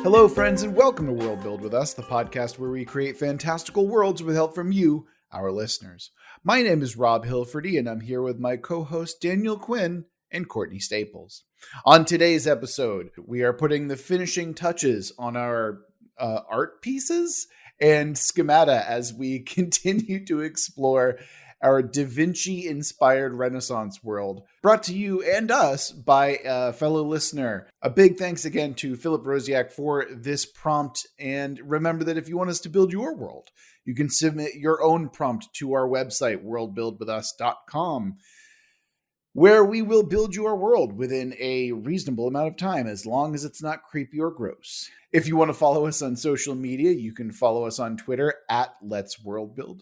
Hello, friends, and welcome to Worldbuild with Us, the podcast where we create fantastical worlds with help from you, our listeners. My name is Rob Hilferty, and I'm here with my co-host Daniel Quinn and Courtney Staples. On today's episode, we are putting the finishing touches on our art pieces and schemata as we continue to explore our Da Vinci-inspired Renaissance world, brought to you and us by a fellow listener. A big thanks again to Philip Rosiak for this prompt, and remember that if you want us to build your world, you can submit your own prompt to our website, worldbuildwithus.com, where we will build your world within a reasonable amount of time, as long as it's not creepy or gross. If you want to follow us on social media, you can follow us on Twitter at Let's Worldbuild.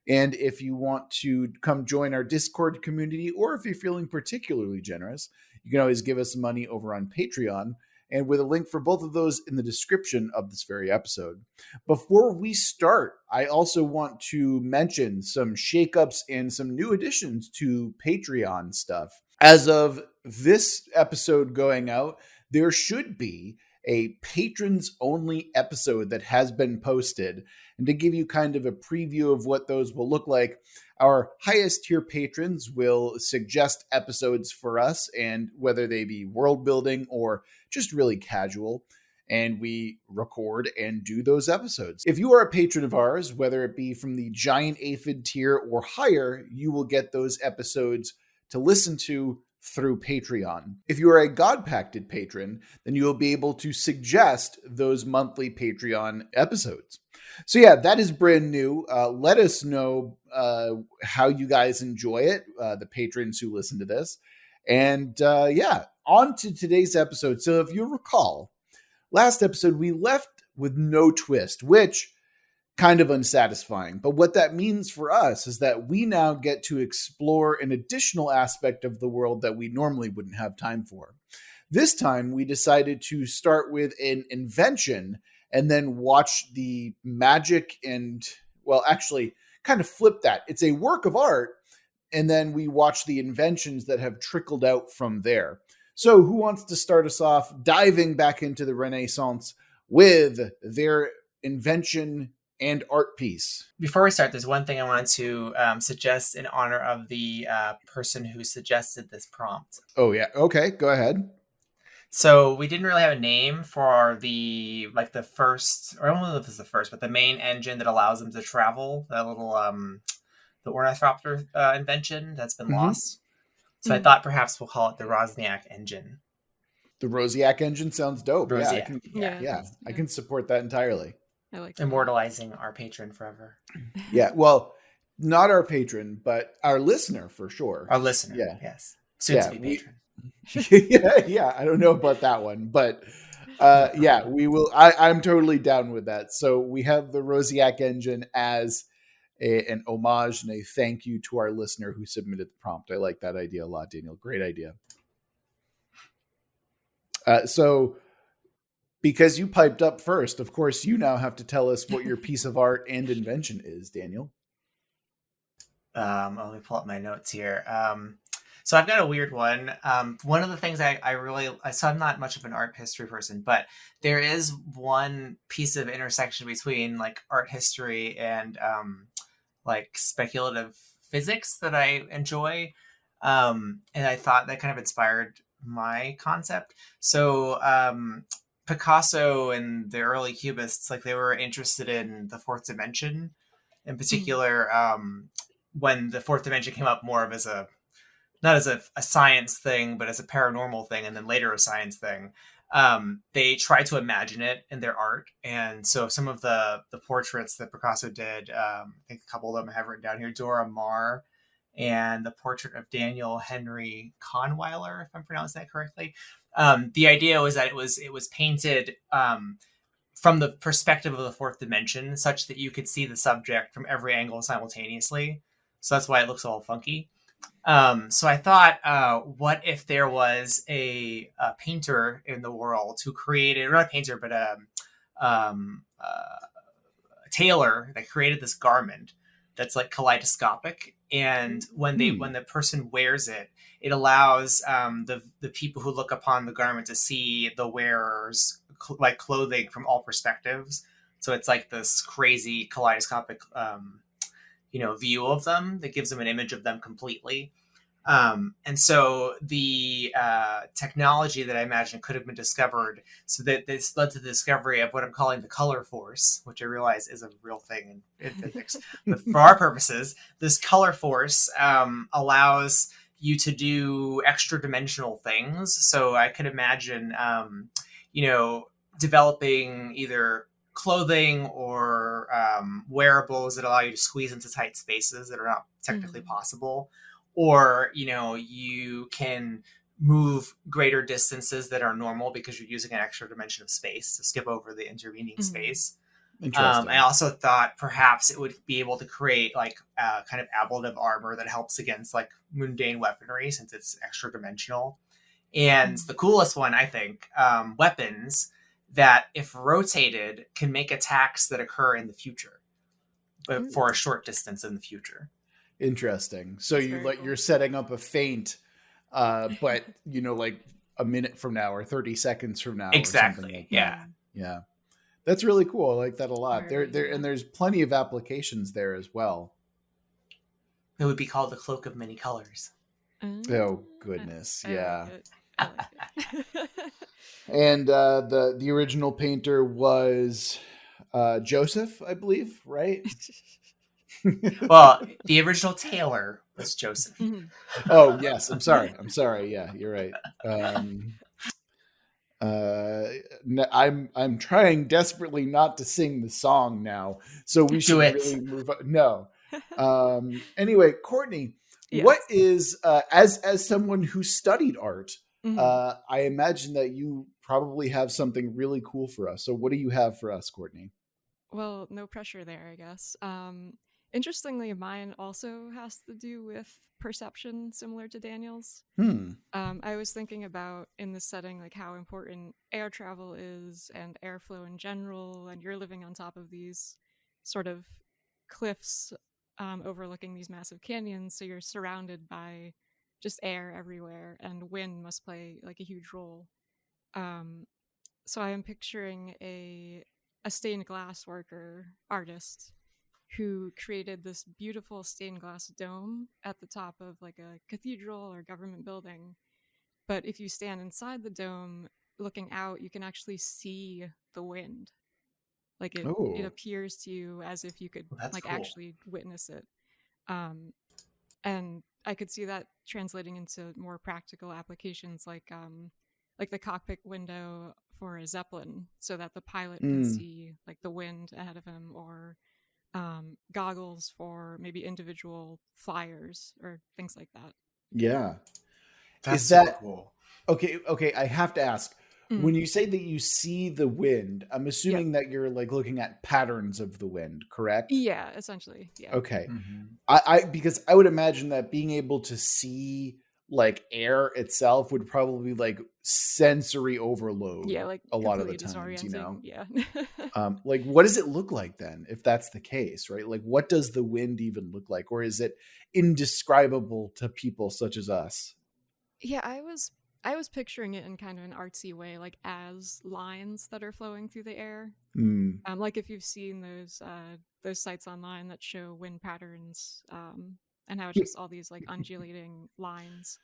And if you want to come join our Discord community, or if you're feeling particularly generous, you can always give us money over on Patreon, and with a link for both of those in the description of this very episode. Before we start, I also want to mention some shakeups and some new additions to Patreon stuff. As of this episode going out, there should be a patrons-only episode that has been posted. And to give you kind of a preview of what those will look like, our highest tier patrons will suggest episodes for us, and whether they be world building or just really casual, and we record and do those episodes. If you are a patron of ours, whether it be from the giant aphid tier or higher, you will get those episodes to listen to through Patreon. If you are a God-Pacted patron, then you will be able to suggest those monthly Patreon episodes. So yeah, that is brand new. Let us know how you guys enjoy it, the patrons who listen to this. And yeah, on to today's episode. So if you recall, last episode we left with no twist, which kind of unsatisfying. But what that means for us is that we now get to explore an additional aspect of the world that we normally wouldn't have time for. This time, we decided to start with an invention and then watch the magic and, well, actually kind of flip that. It's a work of art, and then we watch the inventions that have trickled out from there. So who wants to start us off diving back into the Renaissance with their invention and art piece? Before we start, there's one thing I wanted to suggest in honor of the person who suggested this prompt. Oh, yeah. Okay, go ahead. So we didn't really have a name for the first, or I don't know if it's the first, but the main engine that allows them to travel, that little, the ornithopter invention that's been lost. So I thought perhaps we'll call it the Rosniak engine. The Rosiak engine sounds dope. Rosiak. Yeah, I can support that entirely. I like that. Immortalizing our patron forever. Yeah, well, not our patron, but our listener for sure. Our listener, yeah. Yes. Soon to be patron. yeah, I don't know about that one, but yeah, we will. I'm totally down with that. So we have the Rosiak engine as an homage and a thank you to our listener who submitted the prompt. I like that idea a lot, Daniel. Great idea. So because you piped up first, of course, you now have to tell us what your piece of art and invention is, Daniel. Let me pull up my notes here. So I've got a weird one. One of the things so I'm not much of an art history person, but there is one piece of intersection between like art history and like speculative physics that I enjoy. And I thought that kind of inspired my concept. So Picasso and the early Cubists, like they were interested in the fourth dimension in particular, when the fourth dimension came up more of as not as a science thing, but as a paranormal thing, and then later a science thing. They tried to imagine it in their art. And so some of the portraits that Picasso did, I think a couple of them I have written down here, Dora Maar, and the portrait of Daniel Henry Kahnweiler, if I'm pronouncing that correctly. The idea was that it was painted from the perspective of the fourth dimension, such that you could see the subject from every angle simultaneously. So that's why it looks all funky. So I thought, what if there was a painter in the world who created, or not a painter, but a tailor that created this garment that's like kaleidoscopic, and when the person wears it, it allows the people who look upon the garment to see the wearer's like clothing from all perspectives. So it's like this crazy kaleidoscopic, view of them that gives them an image of them completely. And so the technology that I imagine could have been discovered, so that this led to the discovery of what I'm calling the color force, which I realize is a real thing in physics. But for our purposes, this color force allows you to do extra dimensional things. So I could imagine, developing either clothing or wearables that allow you to squeeze into tight spaces that are not technically possible, or you can move greater distances that are normal because you're using an extra dimension of space to skip over the intervening space. Interesting. I also thought perhaps it would be able to create like kind of ablative armor that helps against like mundane weaponry, since it's extra dimensional. And the coolest one, I think, weapons that, if rotated, can make attacks that occur in the future, but for a short distance in the future. Interesting. So you're setting up a feint, but like a minute from now or 30 seconds from now. Exactly. Or something like Yeah. That. Yeah. That's really cool. I like that a lot. And there's plenty of applications there as well. It would be called the cloak of many colors. Oh goodness. Yeah. I like it. And the original painter was Joseph, I believe, right? Well, the original tailor was Joseph. Oh yes, I'm sorry. Yeah, you're right. I'm trying desperately not to sing the song now, so we should really move on. No. Anyway, Courtney, yes. What is as someone who studied art? I imagine that you probably have something really cool for us. So, what do you have for us, Courtney? Well, no pressure there, I guess. Interestingly, mine also has to do with perception, similar to Daniel's. I was thinking about, in this setting, like how important air travel is and airflow in general, and you're living on top of these sort of cliffs overlooking these massive canyons, so you're surrounded by just air everywhere, and wind must play like a huge role. So I am picturing a stained glass artist who created this beautiful stained glass dome at the top of like a cathedral or government building. But if you stand inside the dome looking out, you can actually see the wind. Like it appears to you as if you could like cool. Actually witness it. And I could see that translating into more practical applications, like the cockpit window for a Zeppelin, so that the pilot can see like the wind ahead of him, or goggles for maybe individual flyers or things like that. Yeah. That's so cool. Okay, I have to ask, when you say that you see the wind, I'm assuming that you're like looking at patterns of the wind, correct? Yeah, essentially. Yeah. Okay. I because I would imagine that being able to see like air itself would probably like sensory overload. Yeah, like a lot of the times, Yeah. Like, what does it look like then, if that's the case, right? Like, what does the wind even look like, or is it indescribable to people such as us? Yeah, I was picturing it in kind of an artsy way, like as lines that are flowing through the air. Like if you've seen those sites online that show wind patterns, and how it's just all these like undulating lines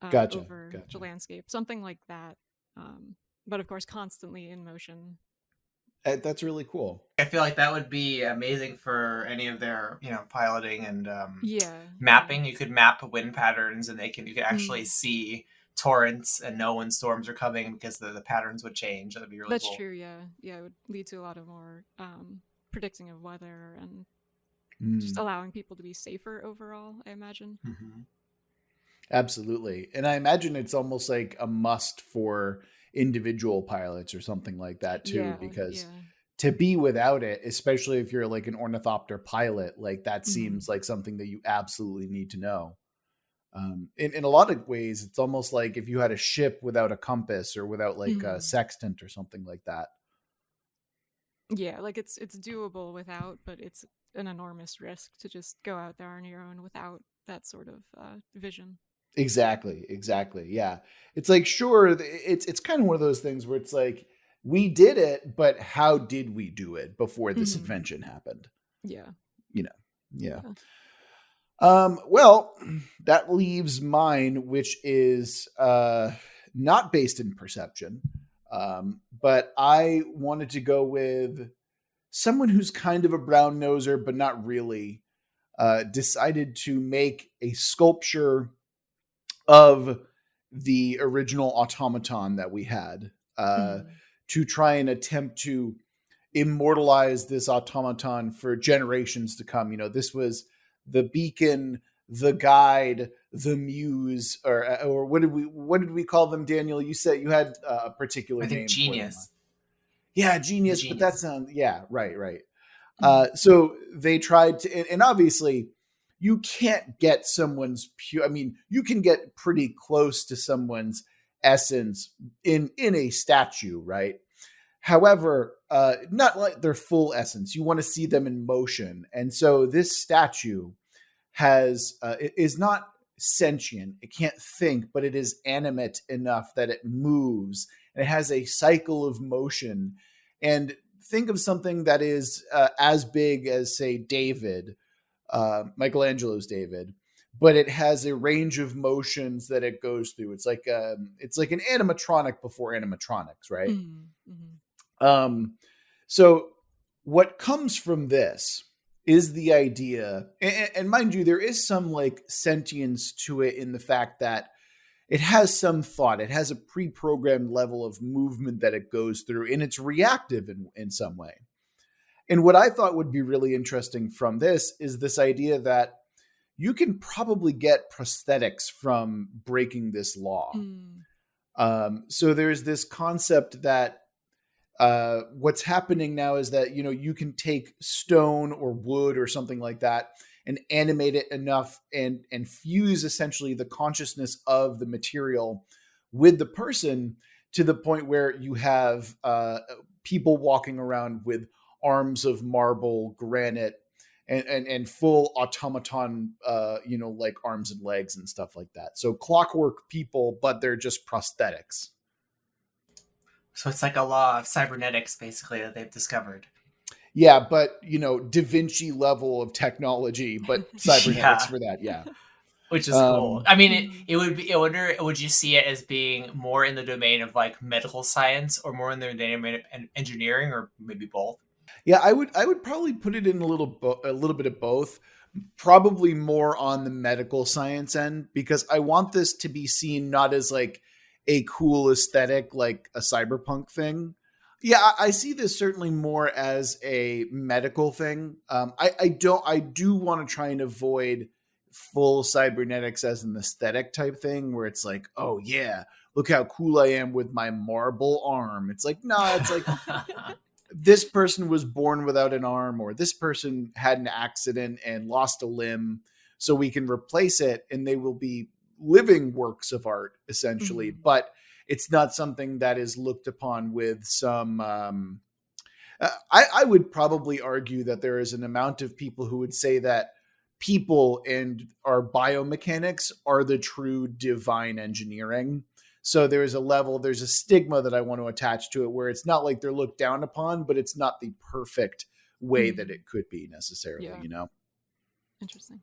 over the landscape, something like that. But of course, constantly in motion. That's really cool. I feel like that would be amazing for any of their, piloting and mapping. You could map wind patterns, and you could actually see torrents and know when storms are coming because the patterns would change. That would be really cool. That's true. Yeah, it would lead to a lot of more predicting of weather and just allowing people to be safer overall, I imagine. Absolutely. And I imagine it's almost like a must for individual pilots or something like that too, because to be without it, especially if you're like an ornithopter pilot, like that seems like something that you absolutely need to know. In a lot of ways, it's almost like if you had a ship without a compass or without like a sextant or something like that. Yeah, like it's doable without, but it's an enormous risk to just go out there on your own without that sort of vision. Exactly. Yeah. It's like, sure, it's kind of one of those things where it's like, we did it, but how did we do it before this invention happened? Yeah. Yeah. Well, that leaves mine, which is not based in perception. But I wanted to go with someone who's kind of a brown noser, but not really. Decided to make a sculpture of the original automaton that we had, to try and attempt to immortalize this automaton for generations to come. This was the beacon, the guide, the muse, or what did we call them, Daniel? You said you had a particular name. I think genius. Yeah, genius, but that sounds right. So they tried to, and obviously you can't get someone's pure. I mean, you can get pretty close to someone's essence in a statue, right? However, not like their full essence. You want to see them in motion, and so this statue is not sentient. It can't think, but it is animate enough that it moves, and it has a cycle of motion. And think of something that is as big as, say, David, Michelangelo's David, but it has a range of motions that it goes through. It's like an animatronic before animatronics, right? So what comes from this is the idea, and mind you, there is some like sentience to it in the fact that it has some thought. It has a pre-programmed level of movement that it goes through, and it's reactive in some way. And what I thought would be really interesting from this is this idea that you can probably get prosthetics from breaking this law. So there's this concept that what's happening now is that, you can take stone or wood or something like that and animate it enough and fuse essentially the consciousness of the material with the person to the point where you have people walking around with arms of marble, granite, and full automaton, like arms and legs and stuff like that. So clockwork people, but they're just prosthetics. So it's like a law of cybernetics, basically, that they've discovered. Yeah, but, Da Vinci level of technology, but cybernetics for that, yeah. Which is cool. I mean, it would be, I wonder, would you see it as being more in the domain of like medical science or more in the domain of engineering, or maybe both? Yeah, I would probably put it in a little bit of both, probably more on the medical science end, because I want this to be seen not as like a cool aesthetic, like a cyberpunk thing. Yeah, I see this certainly more as a medical thing. I do want to try and avoid full cybernetics as an aesthetic type thing where it's like, oh yeah, look how cool I am with my marble arm. It's like, no, it's like this person was born without an arm, or this person had an accident and lost a limb, so we can replace it and they will be living works of art essentially. But it's not something that is looked upon with some I would probably argue that there is an amount of people who would say that people and our biomechanics are the true divine engineering. So there's a stigma that I want to attach to it where it's not like they're looked down upon, but it's not the perfect way that it could be necessarily, Interesting.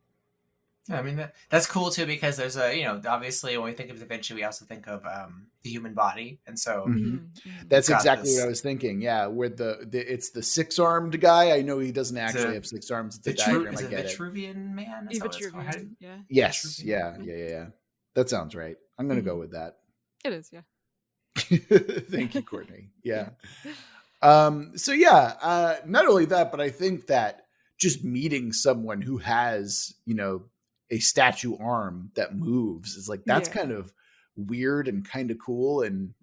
Yeah, I mean, that's cool too, because there's obviously when we think of Da Vinci, we also think of the human body. And so that's exactly what I was thinking. Yeah. Where it's the 6-armed guy. I know he doesn't actually have 6 arms. It's a diagram. I get Vitruvian man? Vitruvian, yeah. Yes. Yeah. That sounds right. I'm going to go with that. It is. Yeah. Thank you, Courtney. Yeah. Not only that, but I think that just meeting someone who has, a statue arm that moves is like, that's kind of weird and kind of cool. And,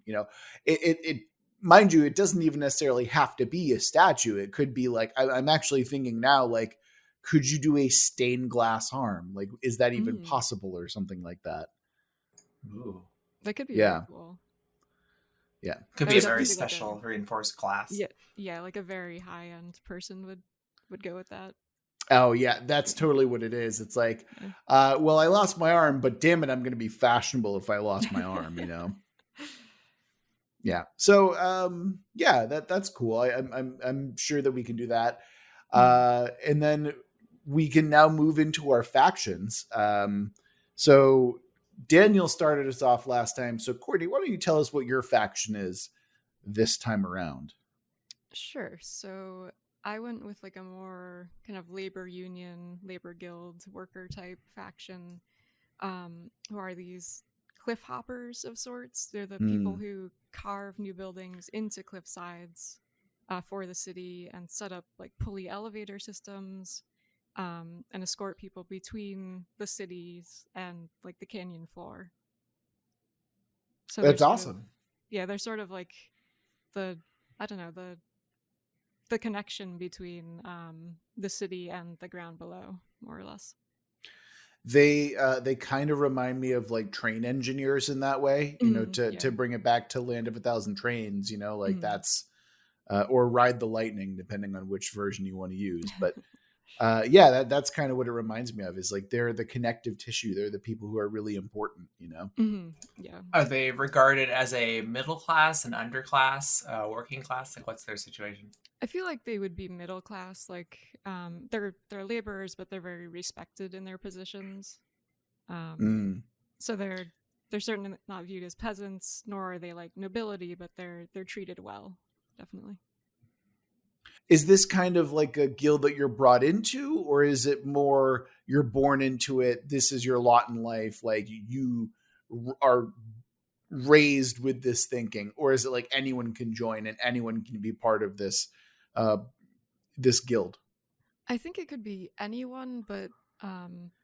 it mind you, it doesn't even necessarily have to be a statue. It could be like, I'm actually thinking now, like, could you do a stained glass arm? Like, is that even possible or something like that? Ooh. That could be really cool. Yeah. Could be a very special reinforced glass. Yeah, like a very high-end person would go with that. Oh, yeah, that's totally what it is. It's like, well, I lost my arm, but damn it, I'm going to be fashionable if I lost my arm, Yeah. So that's cool. I'm sure that we can do that. And then we can now move into our factions. So Daniel started us off last time. So Courtney, why don't you tell us what your faction is this time around? Sure. So I went with like a more kind of labor union, labor guild, worker type faction, who are these cliff hoppers of sorts. They're the people who carve new buildings into cliff sides for the city and set up like pulley elevator systems, and escort people between the cities and like the canyon floor. So That's awesome. They're sort of like the, I don't know, the connection between the city and the ground below, more or less. They kind of remind me of like train engineers in that way, to bring it back to Land of a Thousand Trains, that's or Ride the Lightning, depending on which version you want to use. But that's kind of what it reminds me of, is like they're the connective tissue. They're the people who are really important, Yeah. Are they regarded as a middle class, an underclass, working class? Like, what's their situation? I feel like they would be middle class. Like, they're laborers, but they're very respected in their positions. So they're certainly not viewed as peasants, nor are they like nobility, but they're treated well, definitely. Is this kind of like a guild that you're brought into, or is it more you're born into it? This is your lot in life. Like you are raised with this thinking, or is it like anyone can join and anyone can be part of this, this guild? I think it could be anyone, but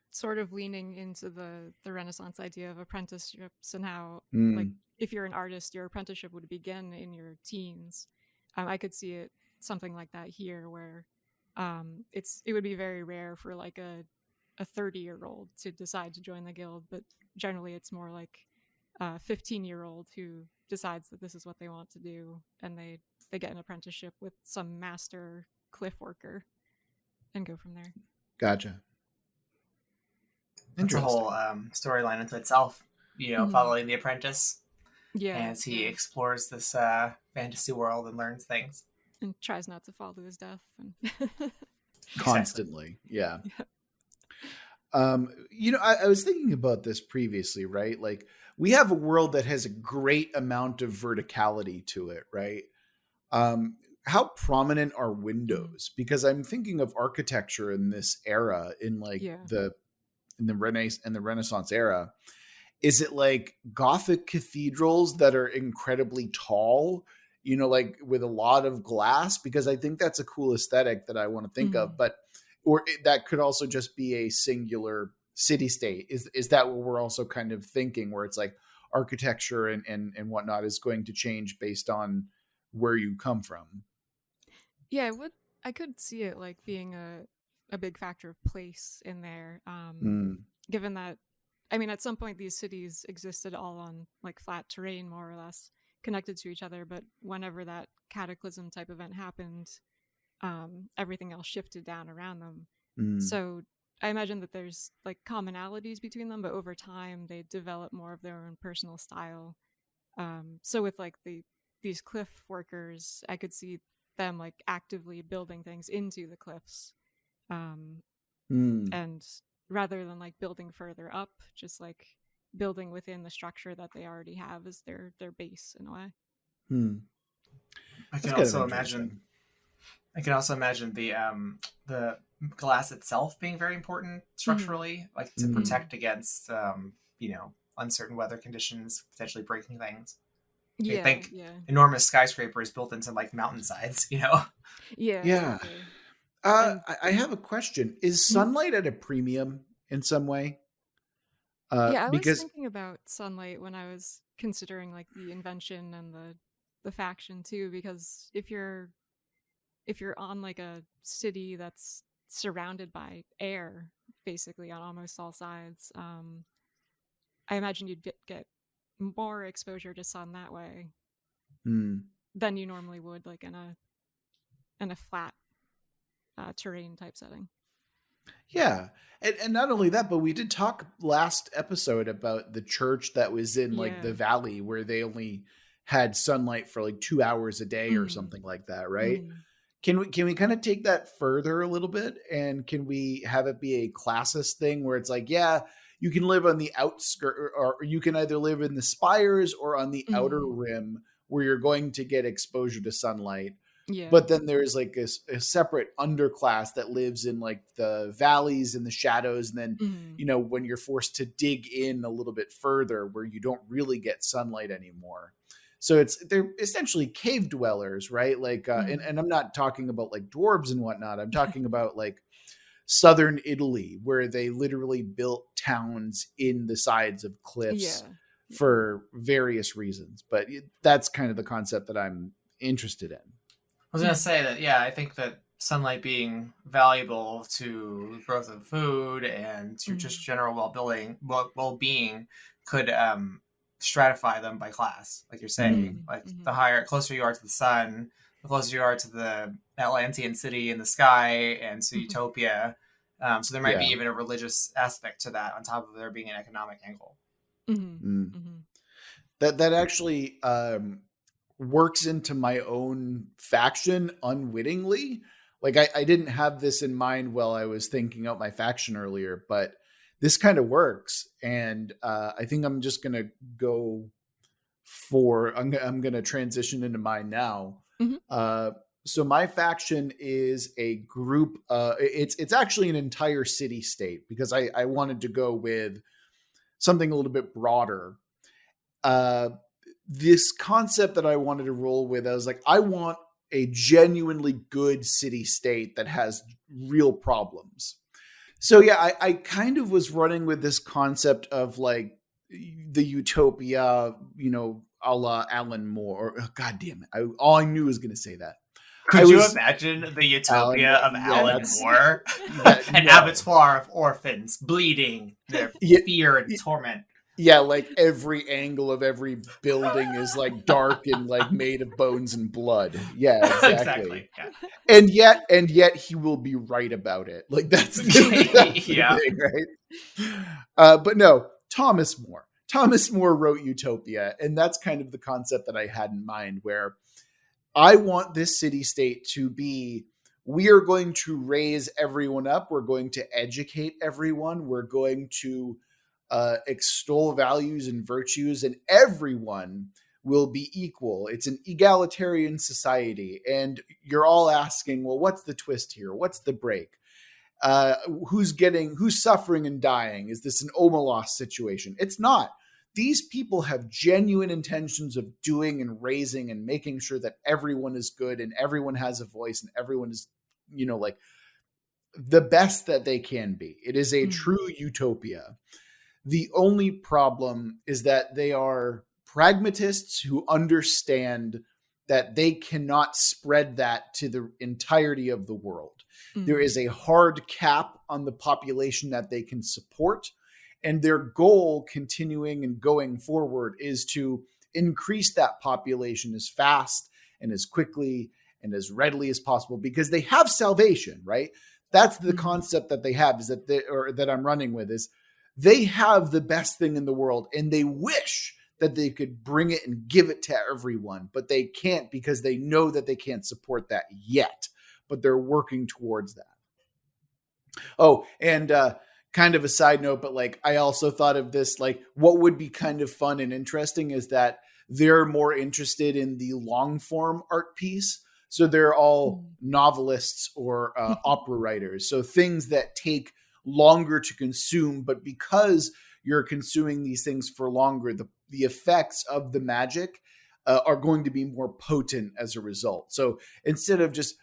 sort of leaning into the Renaissance idea of apprenticeships and how like if you're an artist, your apprenticeship would begin in your teens. I could see it something like that here, where it would be very rare for like a 30-year-old to decide to join the guild, but generally it's more like a 15-year-old who decides that this is what they want to do, and they get an apprenticeship with some master cliff worker and go from there. Gotcha. It's a whole storyline unto itself, following the apprentice as he explores this fantasy world and learns things. And tries not to fall to his death. Constantly. Yeah. I was thinking about this previously, right? Like we have a world that has a great amount of verticality to it, right? How prominent are windows? Because I'm thinking of architecture in this era, in like the Renaissance era. Is it like Gothic cathedrals that are incredibly tall, like with a lot of glass? Because I think that's a cool aesthetic that I want to think of, or that could also just be a singular city state. Is that what we're also kind of thinking, where it's like architecture and whatnot is going to change based on where you come from? Yeah, I could see it like being a big factor of place in there. Given that, I mean, at some point these cities existed all on like flat terrain, more or less connected to each other, but whenever that cataclysm type event happened, everything else shifted down around them. So I imagine that there's like commonalities between them, but over time they develop more of their own personal style. So with like these cliff workers, I could see them like actively building things into the cliffs, and rather than like building further up, just like building within the structure that they already have as their base in a way. I can also imagine the glass itself being very important structurally, like to protect against uncertain weather conditions, potentially breaking things. I think enormous skyscrapers built into like mountainsides, Yeah. Exactly. I have a question. Is sunlight at a premium in some way? I was thinking about sunlight when I was considering like the invention and the faction too, because if you're on like a city that's surrounded by air basically on almost all sides, I imagine you'd get more exposure to sun that way than you normally would like in a flat terrain type setting. Yeah. And not only that, but we did talk last episode about the church that was in like the valley, where they only had sunlight for like 2 hours a day or something like that, right? Can we kind of take that further a little bit, and can we have it be a classist thing where it's like, yeah, you can live on the outskirts, or you can either live in the spires or on the outer rim where you're going to get exposure to sunlight. Yeah. But then there's like a separate underclass that lives in like the valleys and the shadows. And then, you know, when you're forced to dig in a little bit further where you don't really get sunlight anymore. So they're essentially cave dwellers, right? Like, and I'm not talking about like dwarves and whatnot. I'm talking about like southern Italy, where they literally built towns in the sides of cliffs for various reasons. But that's kind of the concept that I'm interested in. I was going to say that, yeah, I think that sunlight being valuable to growth of food and to just general well-being could stratify them by class, like you're saying. Like the closer you are to the sun, the closer you are to the Atlantean city in the sky and to utopia. So there might be even a religious aspect to that on top of there being an economic angle. That actually works into my own faction unwittingly. Like I didn't have this in mind while I was thinking out my faction earlier, but this kind of works. And I think I'm just going to go I'm going to transition into mine now. So my faction is a group. It's actually an entire city state, because I wanted to go with something a little bit broader. This concept that I wanted to roll with, I was like, I want a genuinely good city state that has real problems. So yeah, I kind of was running with this concept of like the utopia, you know, a la Alan Moore. God damn it. All I knew was going to say that. Could you imagine the utopia of Alan Moore? An abattoir of orphans, bleeding, their fear and torment. Yeah, like every angle of every building is like dark and like made of bones and blood. Yeah, exactly. Yeah. And yet he will be right about it. Like that's the thing, right? But no, Thomas More. Thomas More wrote Utopia, and that's kind of the concept that I had in mind, where I want this city-state to be, we are going to raise everyone up. We're going to educate everyone. We're going to extol values and virtues, and everyone will be equal. It's an egalitarian society. And you're all asking, well, what's the twist here? What's the break? Who's suffering and dying? Is this an Omelos situation? It's not. These people have genuine intentions of doing and raising and making sure that everyone is good and everyone has a voice and everyone is, you know, like the best that they can be. It is a true utopia. The only problem is that they are pragmatists who understand that they cannot spread that to the entirety of the world. There is a hard cap on the population that they can support. And their goal, continuing and going forward, is to increase that population as fast and as quickly and as readily as possible, because they have salvation, right? That's the concept that they have, is that that I'm running with, is they have the best thing in the world, and they wish that they could bring it and give it to everyone, but they can't, because they know that they can't support that yet, but they're working towards that. Oh, and kind of a side note, but like I also thought of this, like what would be kind of fun and interesting is that they're more interested in the long form art piece. So they're all novelists or opera writers. So things that take longer to consume, but because you're consuming these things for longer, the effects of the magic are going to be more potent as a result. So instead of just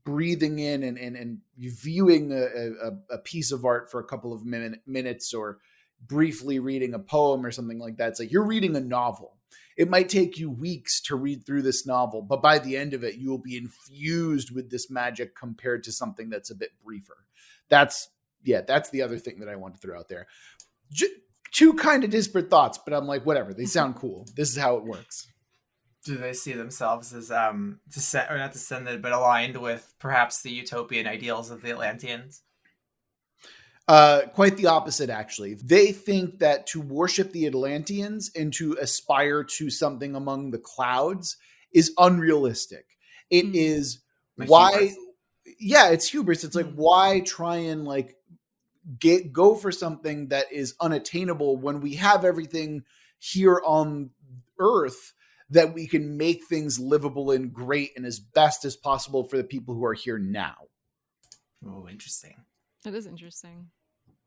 breathing in and viewing a piece of art for a couple of minutes or briefly reading a poem or something like that, it's like you're reading a novel. It might take you weeks to read through this novel, but by the end of it, you will be infused with this magic compared to something that's a bit briefer. That's the other thing that I want to throw out there. Two kind of disparate thoughts, but I'm like, whatever. They sound cool. This is how it works. Do they see themselves as not descended, but aligned with perhaps the utopian ideals of the Atlanteans? Quite the opposite, actually. They think that to worship the Atlanteans and to aspire to something among the clouds is unrealistic. It is why, hubris. yeah, it's hubris. It's like, why try and like go for something that is unattainable when we have everything here on Earth that we can make things livable and great and as best as possible for the people who are here now. Oh, interesting. It is interesting.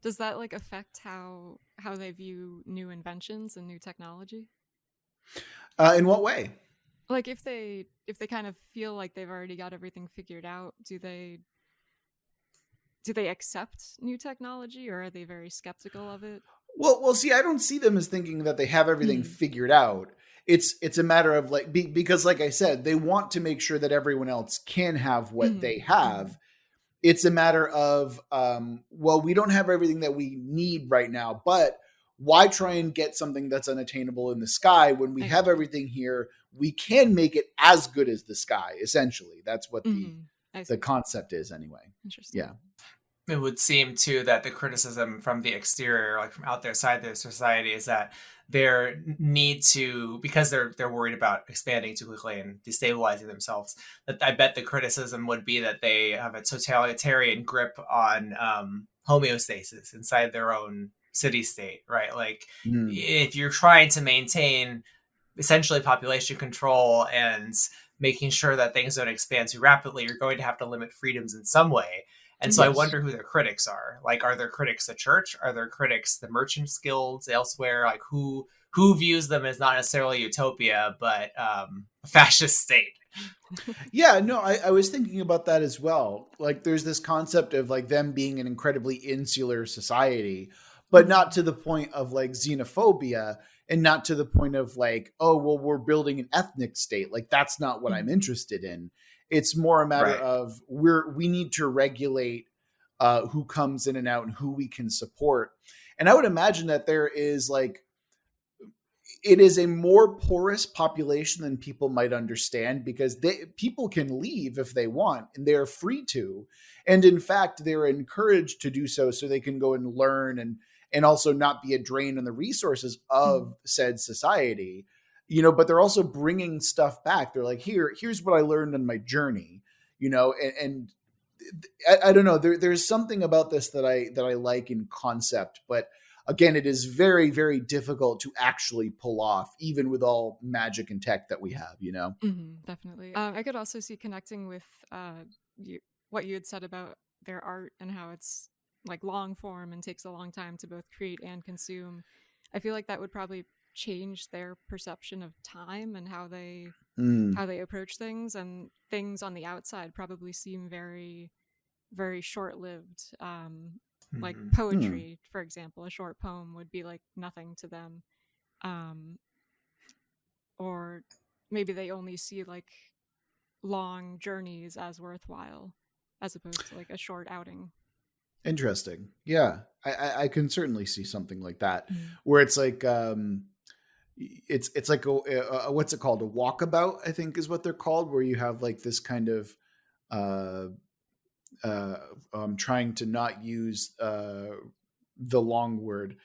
Does that like affect how they view new inventions and new technology? In what way? Like if they kind of feel like they've already got everything figured out, do they accept new technology, or are they very skeptical of it? Well, see, I don't see them as thinking that they have everything figured out. It's a matter of like, because like I said, they want to make sure that everyone else can have what they have. It's a matter of, well, we don't have everything that we need right now, but why try and get something that's unattainable in the sky when we have everything here? We can make it as good as the sky, essentially. That's what the concept is anyway. Interesting. Yeah. It would seem too that the criticism from the exterior, like from outside their society, is that their need to, because they're worried about expanding too quickly and destabilizing themselves, that I bet the criticism would be that they have a totalitarian grip on homeostasis inside their own city state, right? Like if you're trying to maintain essentially population control and making sure that things don't expand too rapidly, you're going to have to limit freedoms in some way. And so I wonder who their critics are. Like, are their critics the church? Are their critics the merchants guilds elsewhere? Like, who views them as not necessarily utopia, but a fascist state? Yeah, no, I was thinking about that as well. Like, there's this concept of like them being an incredibly insular society, but not to the point of like xenophobia, and not to the point of like, oh, well, we're building an ethnic state. Like, that's not what I'm interested in. It's more a matter of we need to regulate who comes in and out and who we can support. And I would imagine that there is like, it is a more porous population than people might understand, because people can leave if they want, and they're free to. And in fact, they're encouraged to do so they can go and learn and also not be a drain on the resources of said society. You know, but they're also bringing stuff back. They're like, here's what I learned on my journey, you know, and I don't know. There's something about this that I like in concept, but again, it is very, very difficult to actually pull off, even with all magic and tech that we have, you know? Definitely. I could also see connecting with what you had said about their art and how it's like long form and takes a long time to both create and consume. I feel like that would probably change their perception of time and how they approach things, and things on the outside probably seem very, very short-lived. Like poetry, for example, a short poem would be like nothing to them, or maybe they only see like long journeys as worthwhile as opposed to like a short outing. Interesting. Yeah, I can certainly see something like that, where it's like it's like a what's it called, a walkabout, I think is what they're called, where you have like this kind of trying to not use the long word,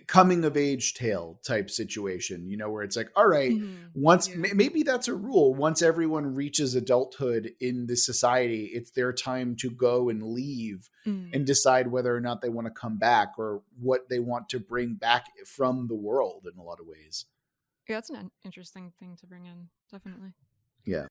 coming of age tale type situation, you know, where it's like, all right, once maybe that's a rule. Once everyone reaches adulthood in this society, it's their time to go and leave and decide whether or not they want to come back or what they want to bring back from the world in a lot of ways. Yeah, that's an interesting thing to bring in. Definitely. Yeah.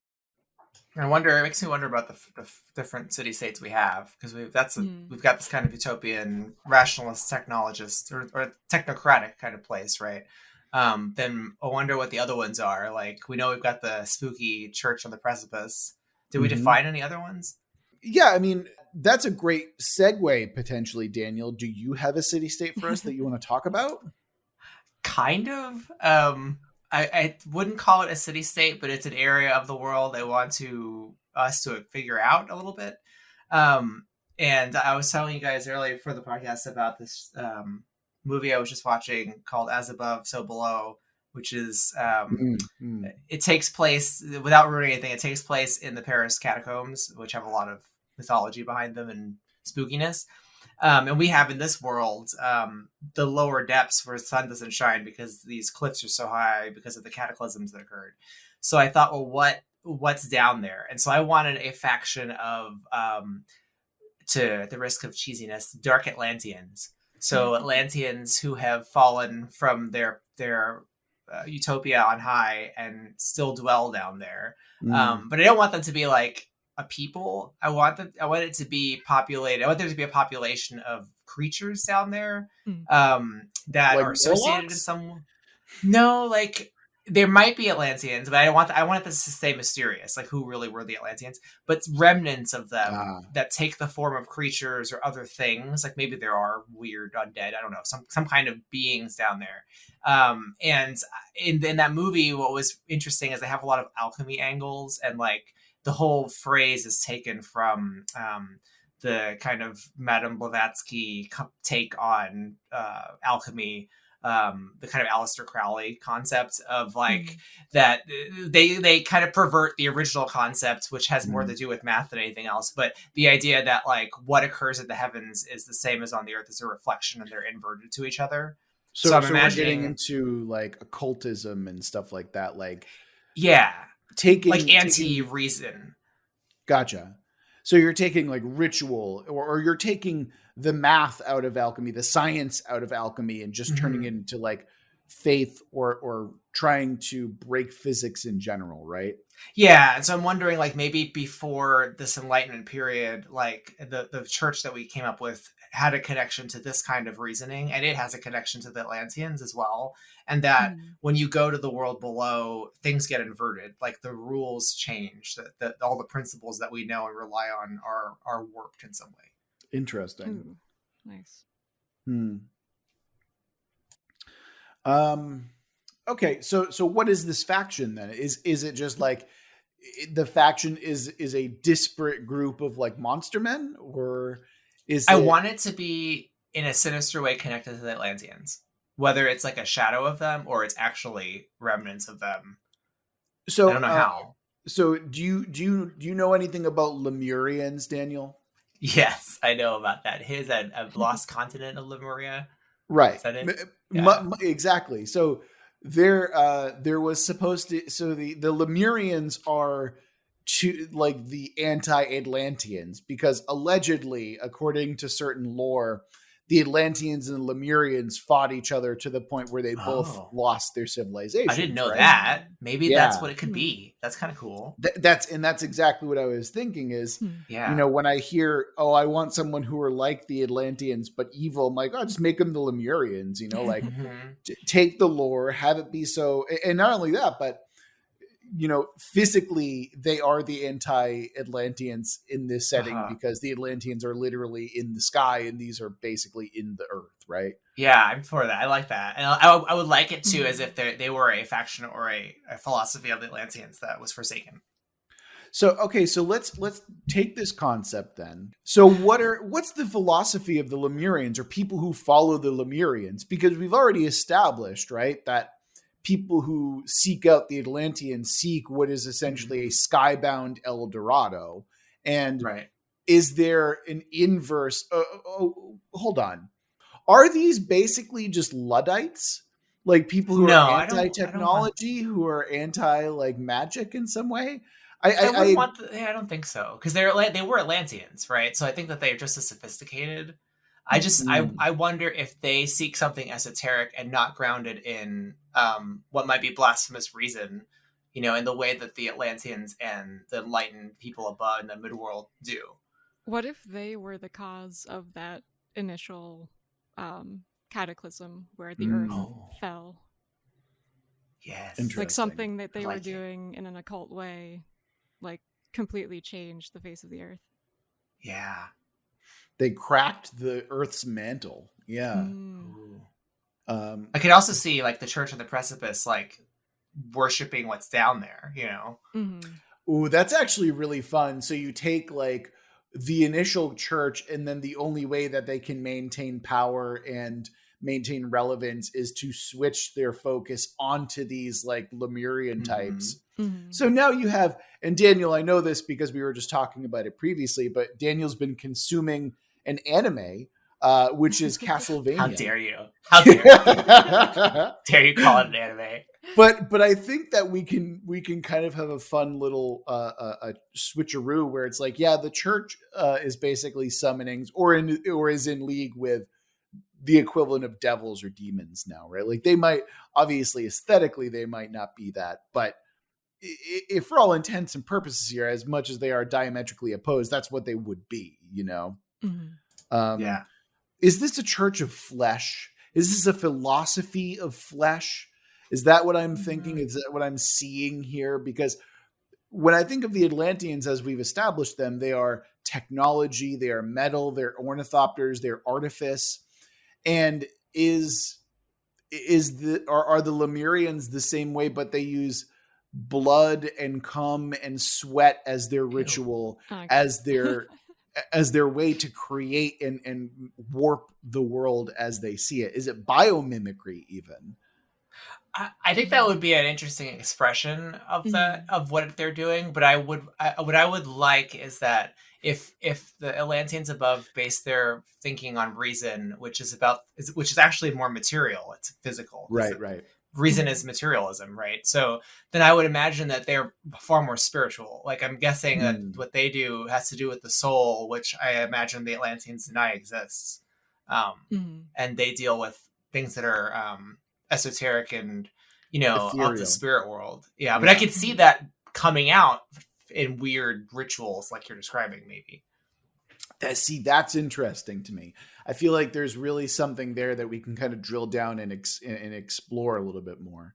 I wonder. It makes me wonder about the different city states we have, because we've got this kind of utopian rationalist technologist or technocratic kind of place, right? Then I wonder what the other ones are. Like, we know we've got the spooky church on the precipice. Did we define any other ones? Yeah, I mean, that's a great segue potentially, Daniel. Do you have a city state for us that you want to talk about? Kind of. I wouldn't call it a city state, but it's an area of the world I want us to figure out a little bit. And I was telling you guys earlier for the podcast about this movie I was just watching called As Above, So Below, which is it takes place, without ruining anything, it takes place in the Paris catacombs, which have a lot of mythology behind them and spookiness. And we have in this world the lower depths where the sun doesn't shine because these cliffs are so high because of the cataclysms that occurred. So I thought, well, what's down there? And so I wanted a faction of, to the risk of cheesiness, dark Atlanteans. So Atlanteans who have fallen from their utopia on high and still dwell down there. But I don't want them to be like a people. I want it to be populated. I want there to be a population of creatures down there that like are associated warlocks? in some. No, like there might be Atlanteans, but I want this to stay mysterious, like who really were the Atlanteans. But remnants of them that take the form of creatures or other things. Like maybe there are weird undead. I don't know, some kind of beings down there. And in that movie, what was interesting is they have a lot of alchemy angles, and like the whole phrase is taken from the kind of Madame Blavatsky take on alchemy. The kind of Aleister Crowley concept of like that they kind of pervert the original concept, which has more to do with math than anything else. But the idea that like what occurs in the heavens is the same as on the earth is a reflection, and they're inverted to each other. So I'm imagining we're getting into like occultism and stuff like that. Like, taking like anti-reason. Gotcha. So you're taking like ritual, or you're taking the math out of alchemy, the science out of alchemy, and just turning it into like faith or trying to break physics in general, right? Yeah. And so I'm wondering, like, maybe before this Enlightenment period, like the church that we came up with had a connection to this kind of reasoning, and it has a connection to the Atlanteans as well. And that when you go to the world below, things get inverted, like the rules change, that all the principles that we know and rely on are warped in some way. Interesting. Nice. Okay, so what is this faction then? Is it just like the faction is a disparate group of like monster men, or I want it to be in a sinister way connected to the Atlanteans, whether it's like a shadow of them or it's actually remnants of them. So I don't know how. So do you know anything about Lemurians, Daniel? Yes, I know about that. Here's a lost continent of Lemuria. Right. Is that it? Exactly. So there was supposed to, so the Lemurians are like the anti-Atlanteans, because allegedly, according to certain lore, the Atlanteans and the Lemurians fought each other to the point where they both lost their civilization. I didn't know that. Maybe that's what it could be. That's kind of cool. That's exactly what I was thinking is, when I hear, I want someone who are like the Atlanteans, but evil, I'm like, just make them the Lemurians, like take the lore, have it be so. And not only that, but physically they are the anti-Atlanteans in this setting, because the Atlanteans are literally in the sky and these are basically in the earth, right? Yeah, I'm for that. I like that. And I would like it too, as if they were a faction or a philosophy of the Atlanteans that was forsaken. So, okay, so let's take this concept then. So what's the philosophy of the Lemurians, or people who follow the Lemurians? Because we've already established, right, that people who seek out the Atlanteans seek what is essentially a skybound El Dorado. And is there an inverse? Hold on. Are these basically just Luddites? Like people who are anti-technology, who are anti like magic in some way? I don't think so, because they were Atlanteans, right? So I think that they're just as sophisticated. I wonder if they seek something esoteric and not grounded in what might be blasphemous reason, in the way that the Atlanteans and the enlightened people above in the midworld do. What if they were the cause of that initial cataclysm where the earth fell? Yes. Like something that they were doing in an occult way, like completely changed the face of the earth. Yeah. They cracked the earth's mantle. Yeah. I could also see like the church on the precipice, like worshiping what's down there, Ooh, that's actually really fun. So you take like the initial church, and then the only way that they can maintain power and maintain relevance is to switch their focus onto these like Lemurian types. So now you have, and Daniel, I know this because we were just talking about it previously, but Daniel's been consuming an anime which is Castlevania. How dare you? How dare you? Dare you call it an anime? But I think that we can kind of have a fun little a switcheroo where it's like, yeah, the church is basically summonings or is in league with the equivalent of devils or demons now, right? Like they might, obviously aesthetically they might not be that, but if for all intents and purposes here, as much as they are diametrically opposed, that's what they would be, you know? Yeah. Is this a church of flesh? Is this a philosophy of flesh? Is that what I'm thinking? Is that what I'm seeing here? Because when I think of the Atlanteans as we've established them, they are technology, they are metal, they're ornithopters, they're artifice. And are the Lemurians the same way, but they use blood and cum and sweat as their ritual, as their way to create and warp the world as they see it? Is it biomimicry even? I think that would be an interesting expression of of what they're doing. But what I would like is that if the Atlanteans above base their thinking on reason, which is actually more material, it's physical. Right. Reason is materialism, right? So then I would imagine that they're far more spiritual. Like I'm guessing that what they do has to do with the soul, which I imagine the Atlanteans deny exists. And they deal with things that are esoteric and, ethereal, of the spirit world. Yeah, but I could see that coming out in weird rituals like you're describing, maybe. That's interesting to me. I feel like there's really something there that we can kind of drill down and explore a little bit more.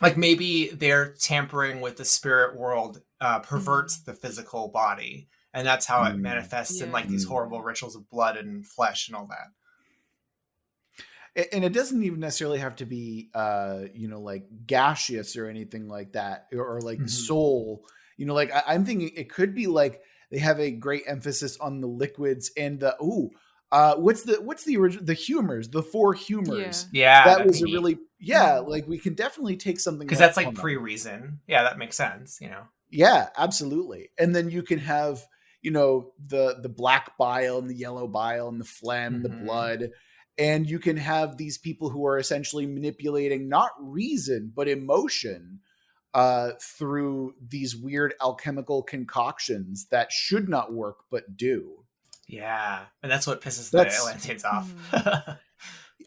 Like maybe they're tampering with the spirit world, perverts the physical body, and that's how it manifests in like these horrible rituals of blood and flesh and all that. And it doesn't even necessarily have to be, like gaseous or anything like that, or like soul. Like I'm thinking it could be like they have a great emphasis on the liquids and the what's the original, the humors, the 4 humors. Yeah, that was a really like we can definitely take something because that's like pre-reason. Yeah, that makes sense. Yeah, absolutely. And then you can have the black bile and the yellow bile and the phlegm, and the blood. And you can have these people who are essentially manipulating not reason, but emotion through these weird alchemical concoctions that should not work, but do. Yeah. And that's what pisses the Atlanteans off.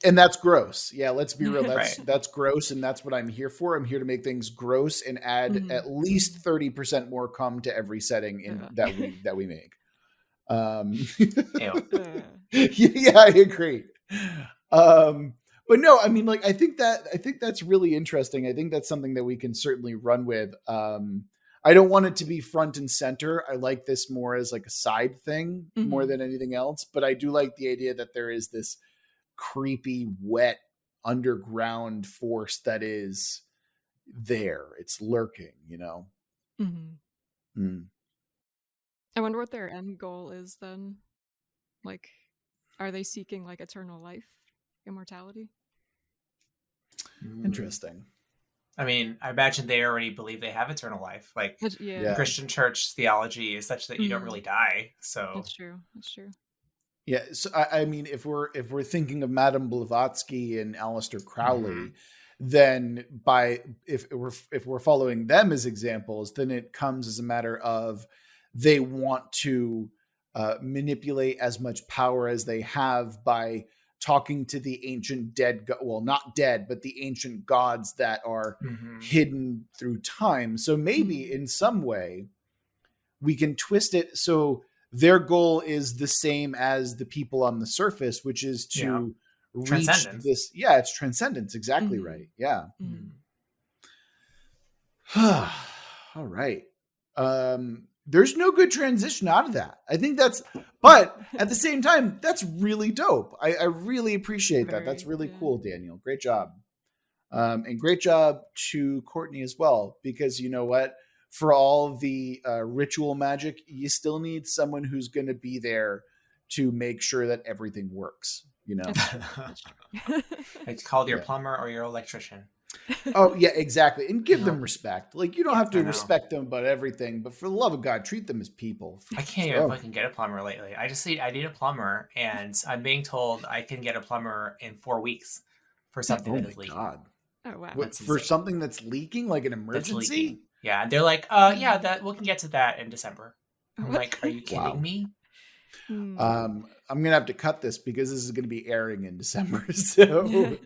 And that's gross. Yeah, let's be real. That's gross. And that's what I'm here for. I'm here to make things gross and add at least 30% more cum to every setting that we make. Yeah, I agree. But no, I mean, like, I think that's really interesting. I think that's something that we can certainly run with. I don't want it to be front and center. I like this more as like a side thing more than anything else. But I do like the idea that there is this creepy, wet underground force that is there. It's lurking, I wonder what their end goal is then. Like, are they seeking like eternal life, immortality? Interesting. I mean, I imagine they already believe they have eternal life. Like, the Christian church theology is such that you don't really die. So that's true. Yeah. So I mean, if we're thinking of Madame Blavatsky and Aleister Crowley, then if we're following them as examples, then it comes as a matter of they want to manipulate as much power as they have by talking to the ancient dead, well, not dead, but the ancient gods that are hidden through time. So maybe in some way we can twist it so their goal is the same as the people on the surface, which is to reach this. Yeah, it's transcendence. Exactly right. Yeah. All right. There's no good transition out of that. I think but at the same time, that's really dope. I really appreciate that. That's really cool, Daniel. Great job. And great job to Courtney as well, because you know what? For all the ritual magic, you still need someone who's going to be there to make sure that everything works, It's called your plumber or your electrician. Oh yeah, exactly. And give them respect. Like you don't have to I know. respect them about everything, but for the love of God, treat them as people. I can't even fucking get a plumber lately. I need a plumber, and I'm being told I can get a plumber in 4 weeks for something that is leaking. God. Oh wow. What, for something that's leaking, like an emergency? That's leaking. Yeah, they're like, yeah, that we can get to that in December. I'm like, are you kidding me? I'm gonna have to cut this because this is gonna be airing in December. So